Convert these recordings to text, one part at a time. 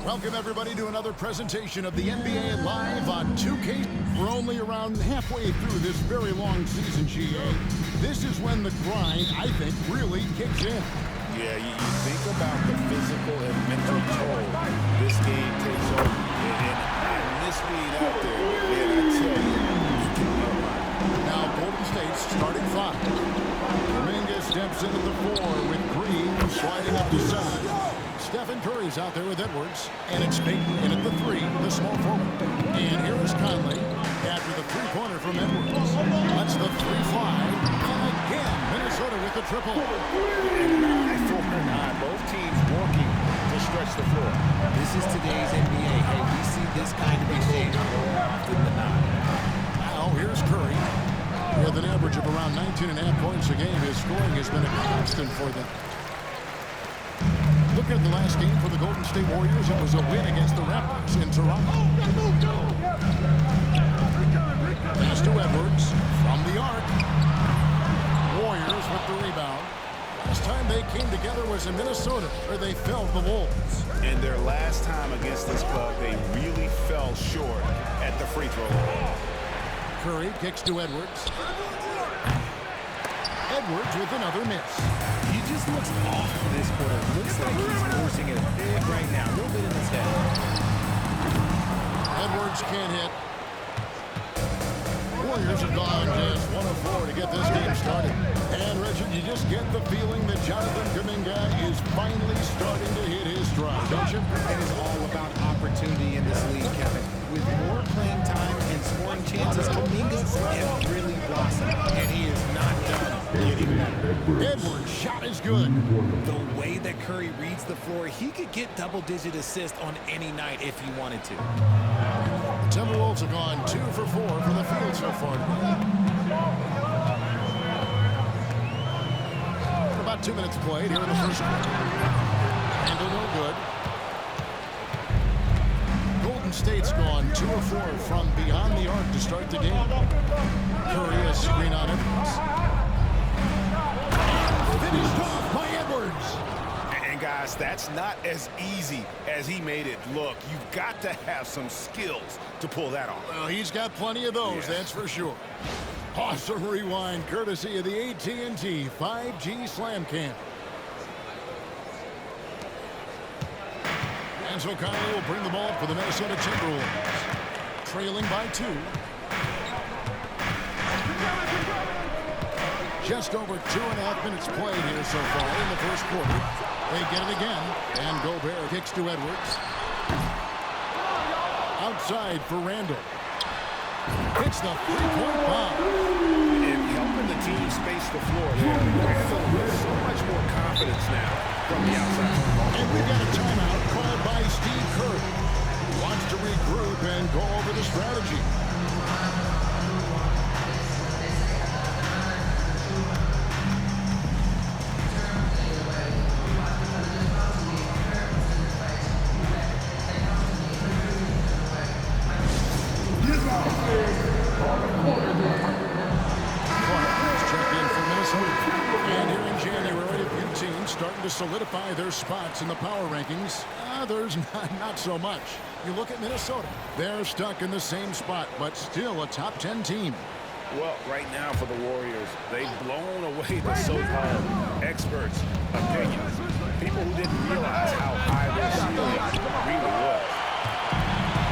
Welcome everybody to another presentation of the NBA Live on 2K. We're only around halfway through this very long season, GA. This is when the grind, I think, really kicks in. Yeah, you think about the physical and mental toll this game takes over. And this being out there, man, I tell you, it can be a lot. Now Golden State's starting five. Dominguez steps in at the 4 with Green sliding up the side. Stephen Curry's out there with Edwards, and it's Payton in at the 3, the small forward. And here is Conley after the three-pointer from Edwards. That's the 3 fly, and again, Minnesota with the triple. And 9-4-9, both teams working to stretch the floor. This is today's NBA. Hey, we see this kind of behavior more often than not. Now here's Curry. With an average of around 19.5 points a game, his scoring has been a constant for them. Look at the last game for the Golden State Warriors. It was a win against the Raptors in Toronto. Pass to Edwards from the arc. Warriors with the rebound. Last time they came together was in Minnesota, where they felled the Wolves. And their last time against this club, they really fell short at the free throw line. Curry kicks to Edwards. Edwards with another miss. He just looks off this quarter. Looks like he's forcing it big right now. A little bit in his head. Edwards can't hit. Warriors have gone just 1 of 4 to get this game started. And, Richard, you just get the feeling that Jonathan Kuminga is finally starting to hit his stride, don't you? It is all about opportunity in this league, Kevin. With more playing time and scoring chances, Kuminga has really blossomed, and he is not done getting better. Edwards' shot is good. The way that Curry reads the floor, he could get double-digit assists on any night if he wanted to. The Timberwolves have gone 2 for 4 from the field so far today. About 2 minutes played here in the first quarter. Handle no good. Golden State's gone 2 of 4 from beyond the arc to start the game. Curry a screen on Edwards. Finished off by Edwards. And guys, that's not as easy as he made it look. You've got to have some skills to pull that off. Well, he's got plenty of those, that's for sure. Awesome rewind, courtesy of the AT&T 5G Slam Cam. And so Conley will bring the ball up for the Minnesota Timberwolves. Trailing by 2. Just over 2.5 minutes played here so far in the first quarter. They get it again, and Gobert kicks to Edwards. Outside for Randall. Hits the three-point bomb. And helping the team space the floor there. Randall with so much more confidence now from the outside. And we've got a timeout called by Steve Kerr. He wants to regroup and go over the strategy. Starting to solidify their spots in the power rankings. Others not so much. You look at Minnesota. They're stuck in the same spot, but still a top 10 team. Well, right now for the Warriors, they've blown away the so-called experts' opinions. People who didn't realize how high their ceiling really was.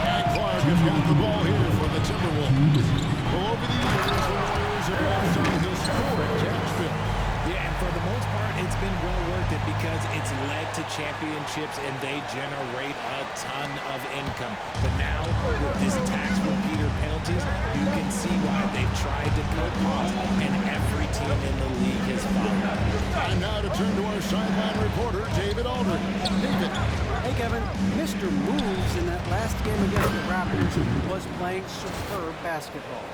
And Clark has got the ball here for the Timberwolves. Well, over the years, the Warriors have had some historic cash bill. Yeah, and for the most part, it's been well worth it because it's led to championships and they generate a ton of income. But now, with this tax repeater penalties, you can see why they've tried to cut costs, and every team in the league has followed. Time now to turn to our sideline reporter, David Aldridge. David. Hey, Kevin. Mr. Moves in that last game against the Raptors was playing superb basketball.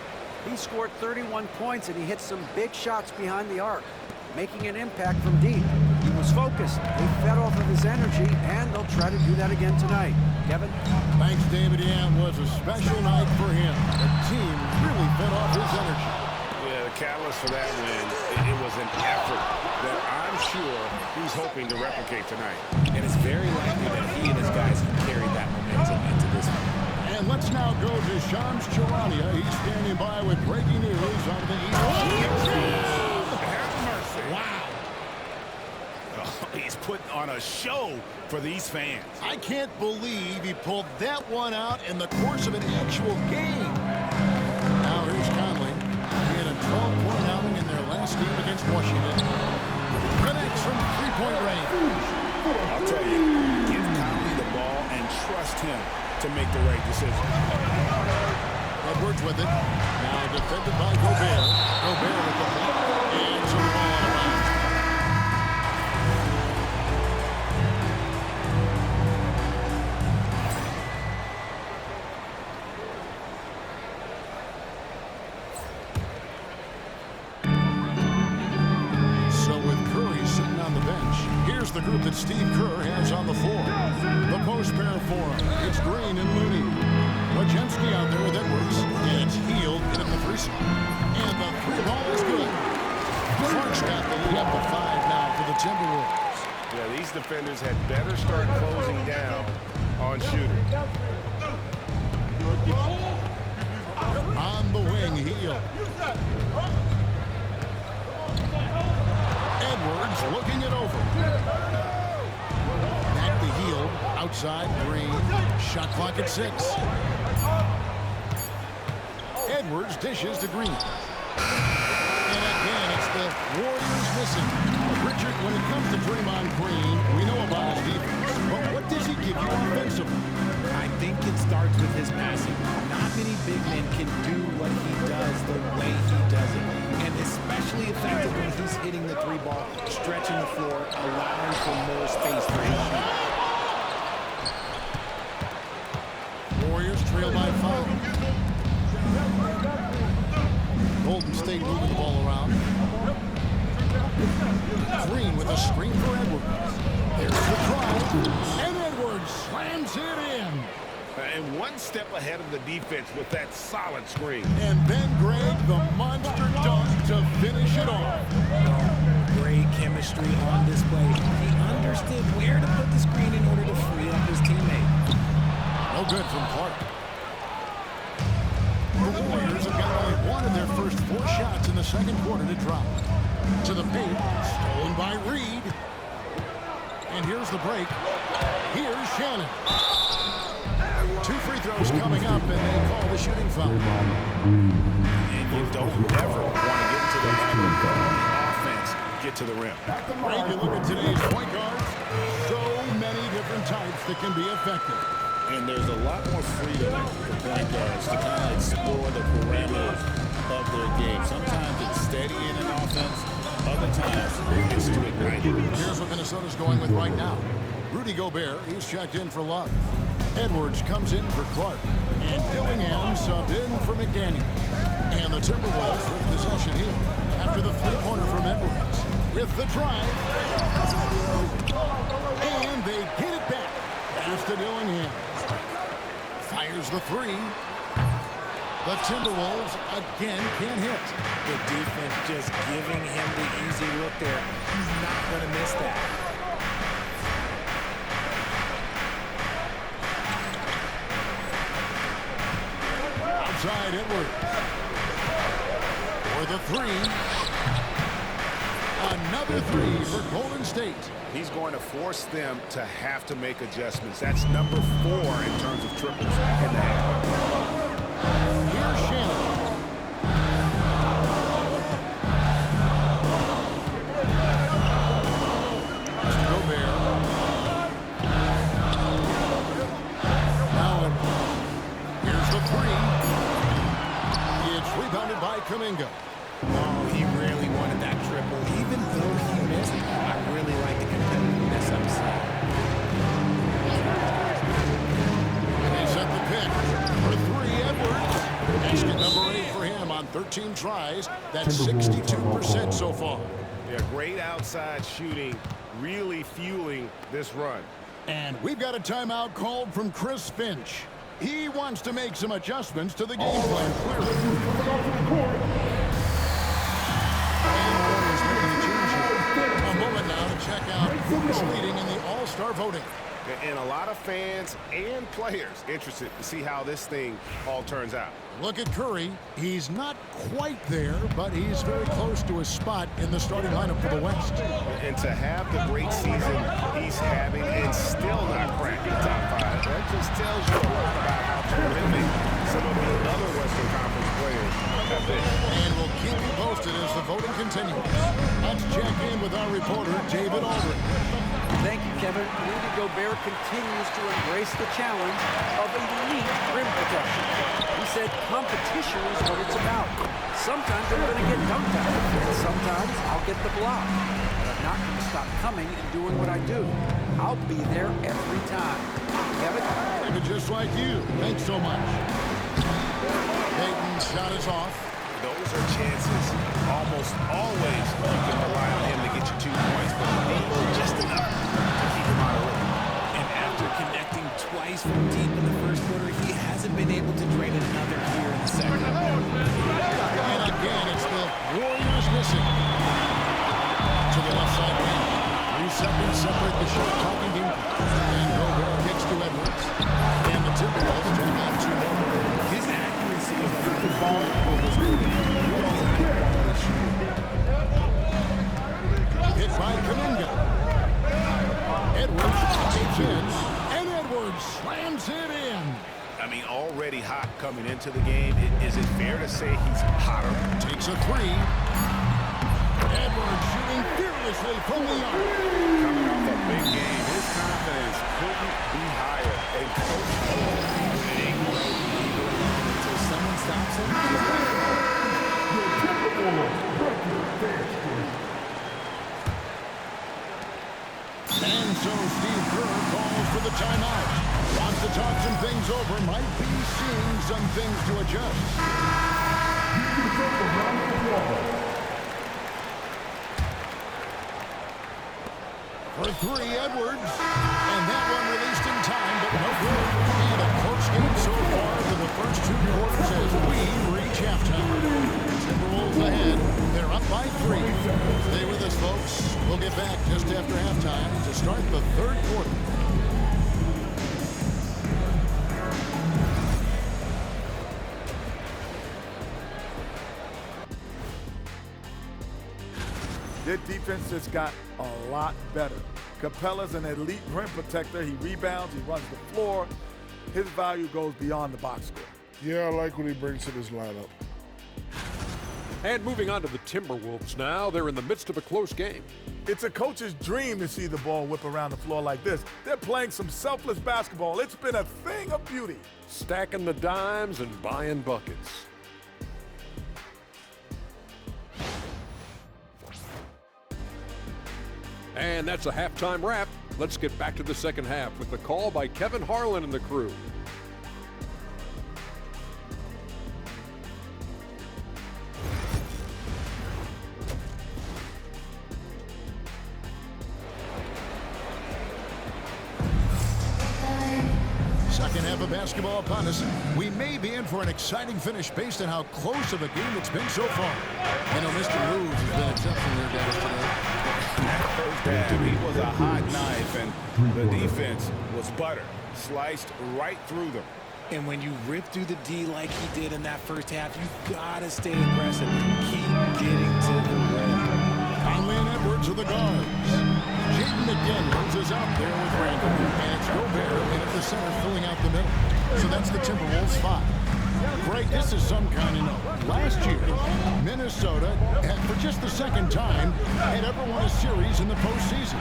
He scored 31 points and he hit some big shots behind the arc, making an impact from deep. He was was focused. They fed off of his energy, and they'll try to do that again tonight. Kevin? Thanks, David. Yeah, it was a special night for him. The team really fed off his energy. Yeah, the catalyst for that win, it was an effort that I'm sure he's hoping to replicate tonight. And it's very likely that he and his guys have carried that momentum into this one. And let's now go to Shams Charania. He's standing by with breaking news on the East. Have mercy. Wow. Oh, he's putting on a show for these fans. I can't believe he pulled that one out in the course of an actual game. Now here's Conley. He had a 12-point outing in their last game against Washington. Connects from three-point range. I'll tell you, give Conley the ball and trust him to make the right decision. Edwards with it. Now defended by Gobert. Gobert with the block. And some ball out of bounds. So with Curry sitting on the bench, here's the group that Steve Kerr has on the floor. The post pair for him. It's Green and Looney. Wojemski out there with Edwards. And it's Healed in the free throw. And the three ball is good. Clark's got the lead up to 5 now for the Timberwolves. Yeah, these defenders had better start closing down on shooting. On the wing, Healed. Edwards looking it over. Back to Healed. Outside, Green. Shot clock at 6. Edwards dishes to Green. And again, it's the Warriors missing. Richard, when it comes to Draymond Green, we know about his defense. But what does he give you offensively? I think it starts with his passing. Not many big men can do what he does the way he does it. And especially effective when he's hitting the three ball, stretching the floor, allowing for more space for his shot. Warriors trail by 5. Golden State moving the ball around. Green with a screen for Edwards. There's the try. And Edwards slams it in. And one step ahead of the defense with that solid screen. And then Greg, the monster dunk to finish it off. Great chemistry on display. He understood where to put the screen in order to free up his teammate. No good from Clark. The Warriors have got only one of their first 4 shots in the second quarter to drop. To the paint, stolen by Reed. And here's the break. Here's Shannon. 2 free throws coming up, and they call the shooting foul. And you don't ever want to get into the habit of offense, get to the rim. Greg, you look at today's point guards, so many different types that can be effective. And there's a lot more freedom for point guards to kind of explore the parameters of their game. Sometimes it's steady in an offense. Other times it's to ignite. Here's what Minnesota's going with right now. Rudy Gobert, he's checked in for Love. Edwards comes in for Clark. And Dillingham subbed in for McDaniel. And the Timberwolves with possession here after the three-pointer from Edwards. With the drive. And they get it back. Pass to Dillingham. Fires the 3. The Timberwolves again can't hit. The defense just giving him the easy look there. He's not going to miss that. Outside Edwards. For the 3. Another 3 for Golden State. He's going to force them to have to make adjustments. That's number 4 in terms of triples in the half. Here's Shannon. Gobert. Now here's the 3. It's rebounded by Kuminga. Oh, he really wanted that triple. Even though he missed, I really like the competitiveness I'm seeing. He set the pick for 3, Edwards. Basket number 8 for him on 13 tries. That's 62% so far. Yeah, great outside shooting, really fueling this run. And we've got a timeout called from Chris Finch. He wants to make some adjustments to the game plan, clearly. And Warriors making the change here. A moment now to check out who's leading in the All-Star voting. And a lot of fans and players interested to see how this thing all turns out. Look at Curry. He's not quite there, but he's very close to a spot in the starting lineup for the West. And to have the great season he's having and still not crack the top five, that just tells you a lot about how terrific some of the other Western Conference players have been. And we'll keep you posted as the voting continues. Let's check in with our reporter, David Aldridge. Thank you, Kevin. Rudy Gobert continues to embrace the challenge of elite rim protection. He said competition is what it's about. Sometimes I'm going to get dunked on, and sometimes I'll get the block. But I'm not going to stop coming and doing what I do. I'll be there every time. Kevin? David, just like you. Thanks so much. Payton's shot is off. Those are chances. Almost always you can rely on him to get you 2 points, but he needs just enough to keep him out of it. And after connecting twice from deep in the first quarter, he hasn't been able to drain another here in the second. And again, it's the Warriors missing. To the left side wing. 3 seconds separate the shot clock and game. And Gobert kicks to Edwards. And the Timberwolves turn out 2 more. His accuracy is like the ball was good. Hit by Kuminga. Edwards takes in. And Edwards slams it in. I mean, already hot coming into the game. Is it fair to say he's hotter? Takes a 3. Edwards shooting fearlessly from the arc. Coming off a big game, his confidence couldn't be higher. And coach, it ain't growing Until someone stops him. And so Steve Kerr calls for the timeout. Wants to talk some things over. Might be seeing some things to adjust. For 3, Edwards. And that one released in time, but no good. And a close game so far for the first 2 quarters as we reach halftime. Timberwolves ahead. They're up by 3. Stay with us, folks. We'll get back just after halftime to start the 3rd quarter. Their defense just got a lot better. Capella's an elite rim protector. He rebounds, he runs the floor. His value goes beyond the box score. Yeah, I like what he brings to this lineup. And moving on to the Timberwolves now. They're in the midst of a close game. It's a coach's dream to see the ball whip around the floor like this. They're playing some selfless basketball. It's been a thing of beauty. Stacking the dimes and buying buckets. And that's a halftime wrap. Let's get back to the second half with the call by Kevin Harlan and the crew. Second half of basketball upon us. We may be in for an exciting finish based on how close of a game it's been so far. I know Mr. Moves has been exceptional here, guys, today. First half, he was a hot knife, and the defense was butter. Sliced right through them. And when you rip through the D like he did in that first half, you gotta stay aggressive. Keep getting to the rim. Conley and Edwards are the guards. Jaden McDaniels is out there with Randall. And it's Gobert in at the center filling out the middle. So that's the Timberwolves 5. Greg, this is some kind of note. Last year, Minnesota, for just the second time, had ever won a series in the postseason.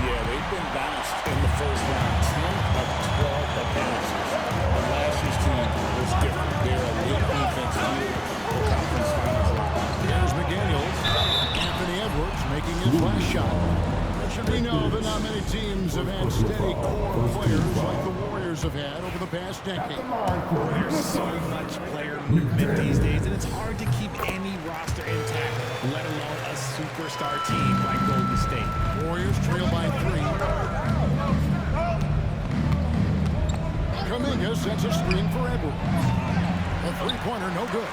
Yeah, they've been bounced in the first round. 10 of 12 appearances. But last year's team was different. They're a league defense leader for conference finals run. Here's McDaniels. Anthony Edwards making his last shot. We know that not many teams have had steady core players like the Warriors have had over the past decade. There's so much player movement these days, and it's hard to keep any roster intact, let alone a super superstar team like Golden State. Warriors trail by 3. Kuminga sets a screen for Edwards. A three-pointer, no good.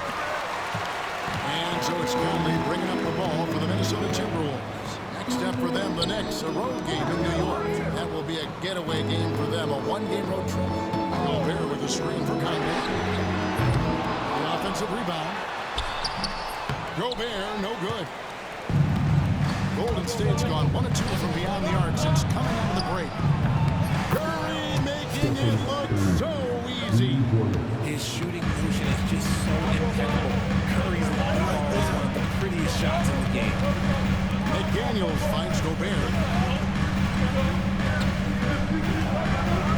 And so it's Conley bringing up the ball for the Minnesota Timberwolves. Next step for them, the Knicks, a road game in New York. That will be a getaway game for them, a one-game road trip. Gobert with a screen for Conley. The offensive rebound. Gobert, no good. Golden State's gone 1 of 2 from beyond the arc since coming out of the break. Curry making it look so easy. His shooting motion is just so impeccable. Curry's long ball is one of the prettiest shots in the game. McDaniels finds Gobert.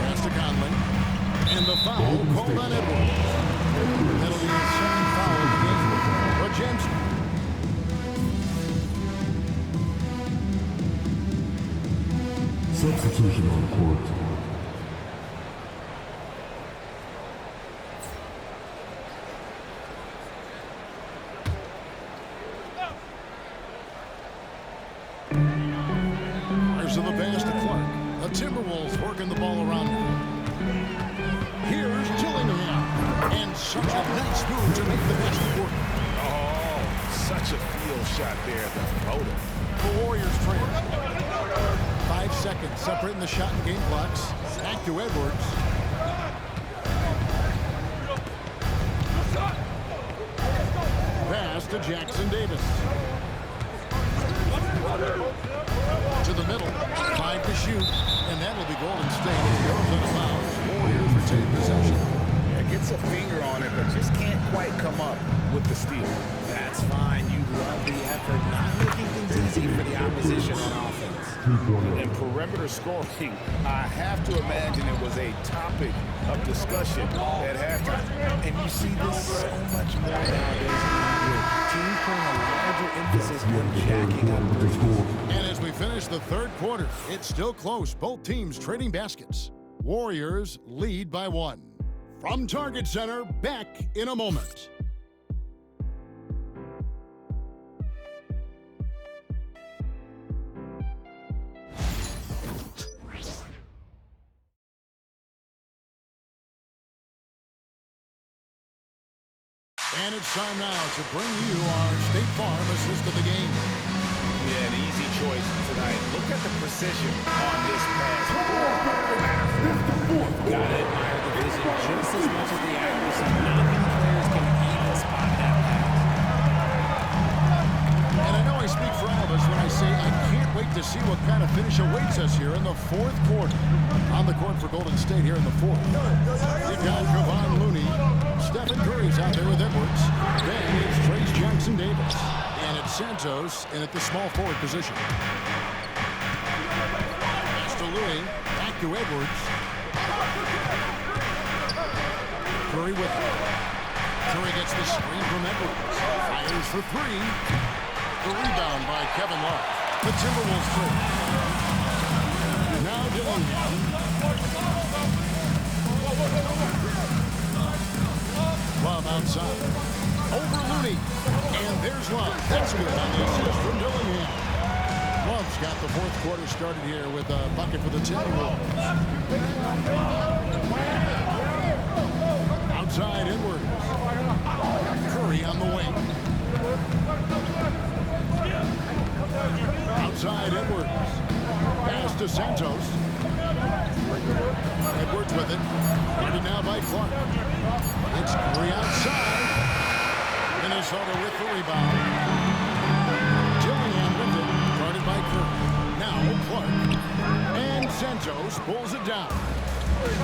Pass to Conley. And the foul called on Edwards. That'll be his second foul of the game for James. Substitution on court. There's the pass to Clark. The Timberwolves working the ball around now. Here's Dillingham. And such a nice move to make the basket work. Oh, such a field shot there. The floater. The Warriors trail. 5 seconds separating the shot and game clocks. Back to Edwards. Pass to Jackson Davis. To the middle. 5 to shoot. And that will be Golden State. It goes out of bounds. Warriors retain possession. Yeah, gets a finger on it, but just can't quite come up with the steal. That's fine. You love the effort. Not making things easy for the opposition on offense. And perimeter scoring, I have to imagine it was a topic of discussion at halftime. And you see this so much more nowadays. Teams putting a larger emphasis on jacking up threes. And as we finish the third quarter, it's still close. Both teams trading baskets. Warriors lead by 1. From Target Center, back in a moment. And it's time now to bring you our State Farm assist of the game. Yeah, an easy choice tonight. Look at the precision on this pass. Gotta admire the vision just as much as the accuracy. Not many players can even spot that pass. And I know I speak for all of us when I say I can't wait to see what kind of finish awaits us here in the fourth quarter. On the court for Golden State here in the fourth. You've got Kevon Looney. Stephen Curry's out there with Edwards. Then it's Trace Jackson Davis. And it's Santos in at the small forward position. Pass to Louis. Back to Edwards. Curry with it. Curry gets the screen from Edwards. Fires for 3. The rebound by Kevin Love. The Timberwolves play. Now Dillingham. Love outside. Over Looney. And there's Love. That's good on the assist from Dillingham. Love's got the fourth quarter started here with a bucket for the Timberwolves. Outside Edwards. Curry on the wing. Outside Edwards. Pass to Santos. Edwards with it. Guarded now by Clark. It's Curry outside. Minnesota with the rebound. Dillingham with it. Guarded by Curry. Now Clark. And Santos pulls it down.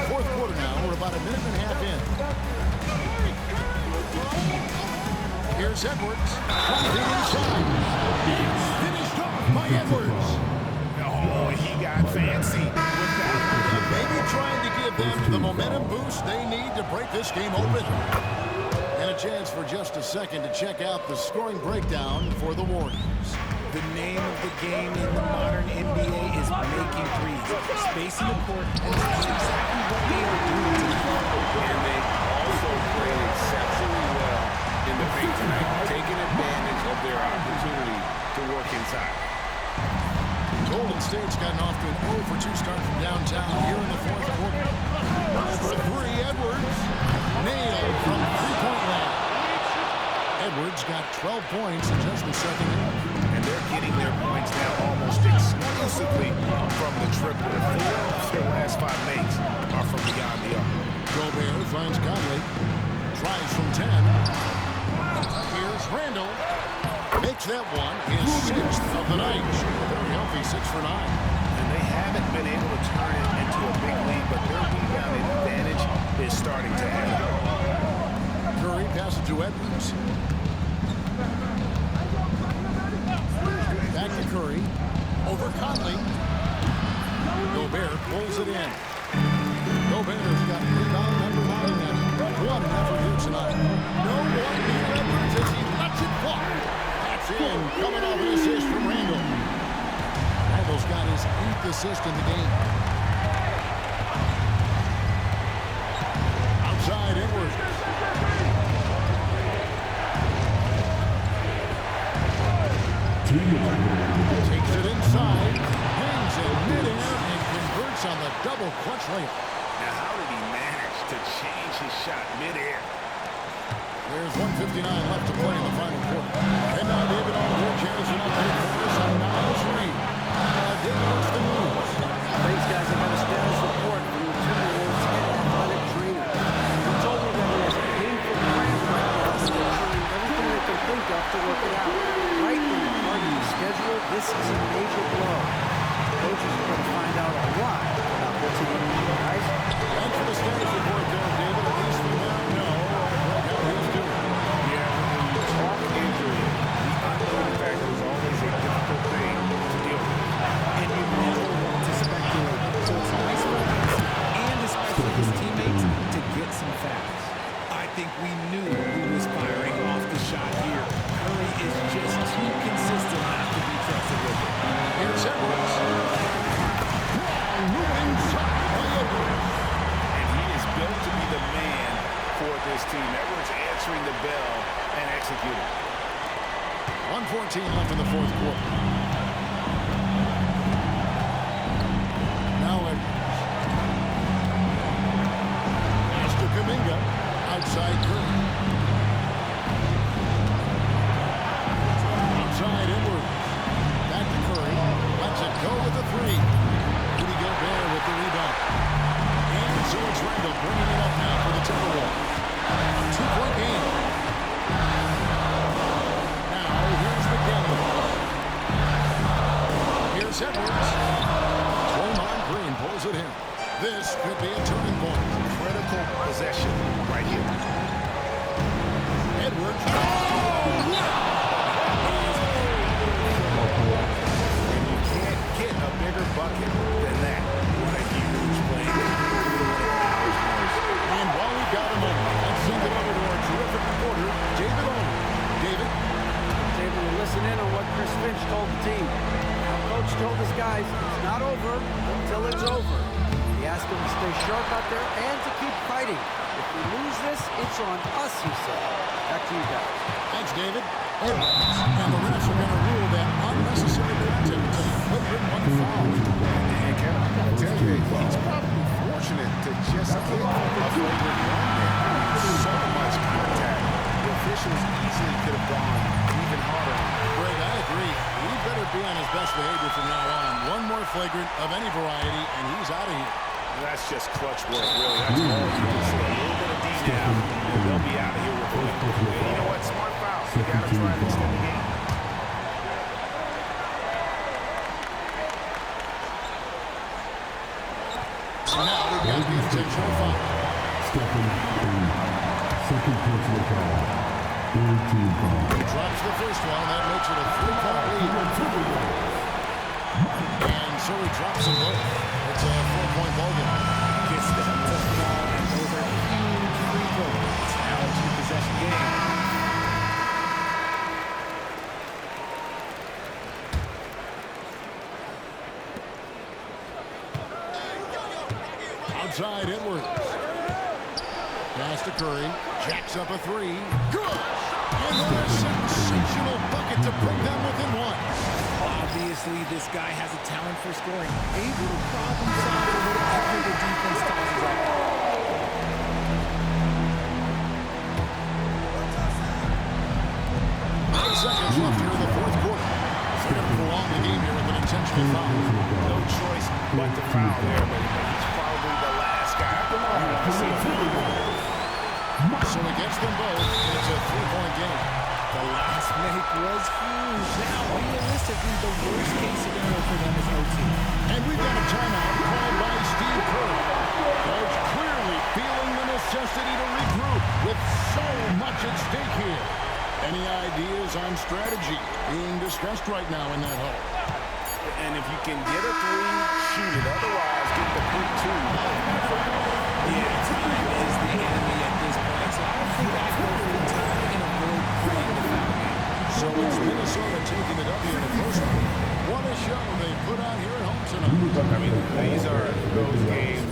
Fourth quarter now. We're about a minute and a half in. Here's Edwards. Driving inside. Finished off by Edwards. Oh, he got fancy with that. Maybe trying to give them the momentum boost they need to break this game open. And a chance for just a second to check out the scoring breakdown for the Warriors. The name of the game in the modern NBA is making threes. Spacing the court, and that's exactly what they are doing tonight. And they also played exceptionally well in the paint tonight, taking advantage of their opportunity to work in inside. Golden State's gotten off to an 0 for 2 start from downtown here in the fourth quarter. For three, Edwards. Nailed from three-point land. Edwards got 12 points in just the second half. And they're getting their points now almost exclusively from the triple. 4 of their last 5 makes are from beyond the arc. Gobert finds Conley. Tries from 10. Here's Randall. Makes that one his 6th of the night. Very healthy, 6 for 9. And they haven't been able to turn it into a big lead, but their rebounding advantage is starting to add up. Curry passes to Edwards. Back to Curry. Over Conley. Gobert pulls it in. Gobert has got rebound number 9 and one effort here tonight. No more new Edwards as he lets it fly. That's in, coming off an assist from Randall. Randall's got his 8th assist in the game. Outside Edwards. Takes it inside, hangs in midair, and converts on the double clutch layup. Now, how did he manage to change his shot midair? There's 1:59 left to play in the final quarter. And now David Aldridge carries it up to the first on Niles Reed. David, what's the news? Thanks, guys. I got a status report from the Timberwolves head athletic trainer. He told me that he has a painful cramp right now, so they're trying everything they can think of to work it out. Right in the heart of the schedule, this is a major blow. Coaches are going to find out a lot about what's in the guys. Thanks for the status report there, David. At least we now know how he's doing. Yeah, when you talk injury, the unknown factor is always a difficult thing to deal with. And you never want to speculate. So it's nice for us, and especially his teammates, to get some facts. I think we knew who was firing off the shot here. Curry is just too consistent not to be trusted with it. Here's Edwards. Moving shot by Edwards. And he is built to be the man for this team. Edwards answering the bell and executing. 1:14 left in the fourth quarter. Now Edwards. Pass to Kuminga. Outside Curry. Outside Edwards. Back to Curry. Lets it go with the 3. Rudy Gobert with the rebound. And so it's Randall bringing it up now for the Timberwolves. A 2-point game. Now here's McDaniel. Here's Edwards. Draymond Green pulls it in. This could be a turning point. Critical possession right here. Edwards. And you can't get a bigger bucket than that. What a huge play. And while we've got a moment, let's send it over to our terrific reporter, David Owen. David? Was able to listen in on what Chris Finch told the team. Our coach told his guys it's not over until it's over. He asked them to stay sharp out there and to keep fighting. If we lose this, it's on us, he said. Back to you guys. Thanks, David. Edwards. And the refs are going to rule that unnecessary contact. It's a flagrant one foul. And Kevin, I got to tell you, he's probably fortunate to just get a flagrant one there. So much contact. The officials easily could have gone even harder. Greg, I agree. He better be on his best behavior from now on. One more flagrant of any variety, and he's out of here. That's just clutch work, really. That's all you can see. A little bit of D now, and they'll be out of here with one. And you know what? Smart foul. You got to try to extend the game. Now we've got the intentional foul. Second personal foul. Third team foul. He drops the first one. That makes it a 3-point lead. And so he drops them both. It's a 4-point ball game. Gets them to fall, and those are huge free throws. It's now a two-possession game. Outside Edwards. Pass to to Curry. Jacks up a three. Good! And then a sensational bucket to put them within one. Obviously, this guy has a talent for scoring. Able to problem solve a little after the defense tosses up. 9 seconds left here in the fourth quarter. They're going to prolong the game here with an intentional foul. No choice but to foul there, but he's probably the last guy to see it. So he gets them both, and it's a 3-point game. The last make was huge. Now, realistically, the worst-case scenario for them is OT. And we've got a timeout called by Steve Kerr. Coach clearly feeling the necessity to regroup with so much at stake here. Any ideas on strategy being discussed right now in that huddle? And if you can get a three, shoot it. Otherwise, get the quick two. Yeah, time is the enemy at this point, so I don't think I go for the time and avoid creating the foul game. So it's Minnesota taking it up here in the first one. What a show they put on here at home tonight. I mean, these are those games